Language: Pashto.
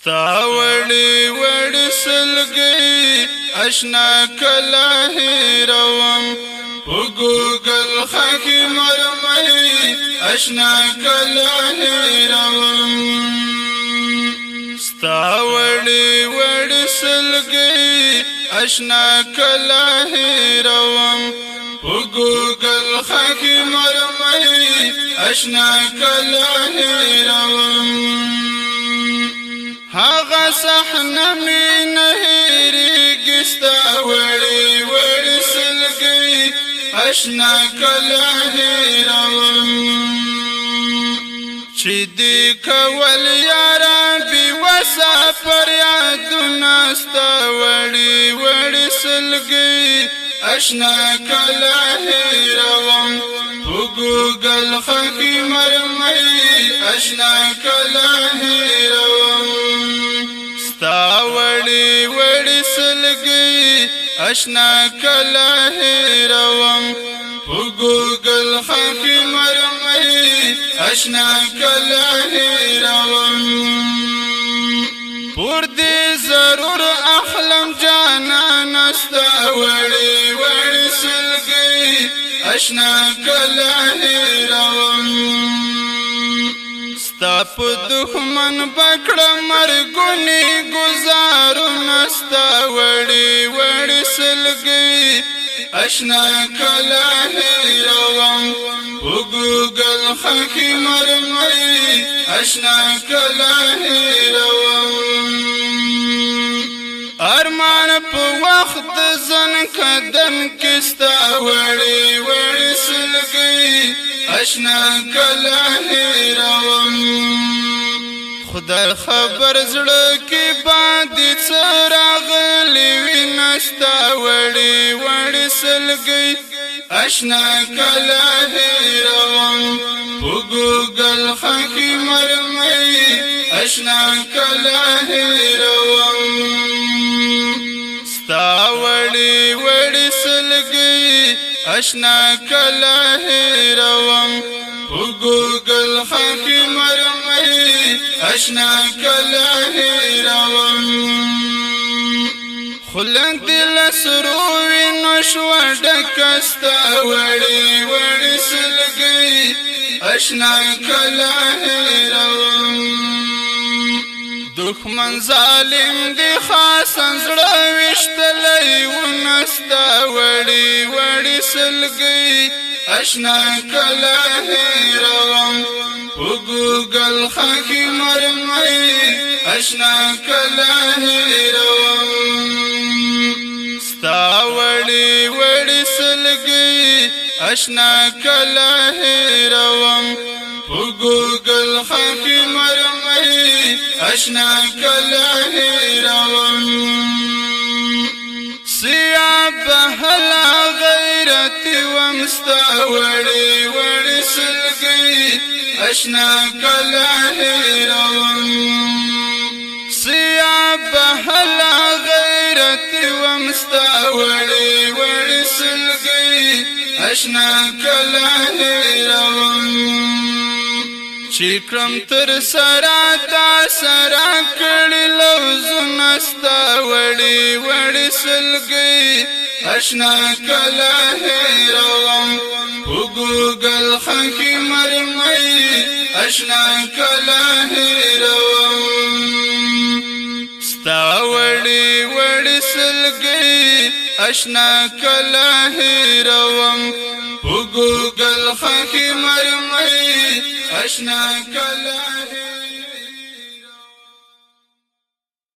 ستا وڑی وڑی سلگی اشنا کلا هیروم پو گوگل خاکی مرمی اشنا کلا هیروم ستا وڑی وڑی سلگی اشنا کلا هیروم پو گوگل خاکی مرمی اشنا کلا هیروم هاغا صحنه می نهیریگی ستا وڑی وڑی سلگی اشنا کلا هیروم چی دی کول یارا بی وسا پر یادونا ستا وڑی وڑی سلگی اشنا کلا هیروم پو گوگل خاکی مرمی اشنا کلا هیروم ستا وڑی وڑی سلگی اشنا کلا هیروم پو گوگل خاکی مرمی اشنا کلا هیروم پور دی ضرور احلم جانا ستا وڑی وڑی سلگی اشنا کلا هیروم ستا پو دخمن بکڑ مرگونی گزارو نستا وڑی وڑی سلگی اشنا کلا هیروم پو گوگل خاکی مرمی اشنا کلا هیروم ارمان پو وقت زن کدن کستا وڑی وڑی سلگی اشنا کلا هیروم خدای خبر زړه کې باندې څراغلی وي نستا وړي وړي سلګي اشنا کلا هیروم په ګوګل خاکی مرمۍ اشنا کلا هیروم ستا وړي وړي سلګي اشنا کلا هیروم په ګوګل خاکی مرمۍ اشنا کلا هیروم خلند لسروی نشو ډکستا وړي وړي سلګي اشنا کلا هیروم دښمن ظالم دی خاصن زړه وشتلی ونستا وړي وړي سلګي اشنا کلا هیروم په ګوګل خاکی مرمۍ اشنا کلا هیروم ستا وڑی وڑی سلگی اشنا کلا هیروم په ګوګل خاکی مرمۍ اشنا کلا هیروم سیاب هلا غیرتی ومستا وڑی وڑی سلگی اشنا کلا هیروم سیاب هلا غیرتی ومستا وڑی وڑی سلگی اشنا کلا هیروم چیکرم تر سرا تا سرا کړي لوزونه ستا وړي وړي سلګي اشنا کلا هیروم په ګوګل خاکی مرمۍ اشنا کلا هیروم ستا وڑی وڑی سلگی اشنا کلا هیروم په ګوګل خاکی مرمۍ اشنا کلا هیروم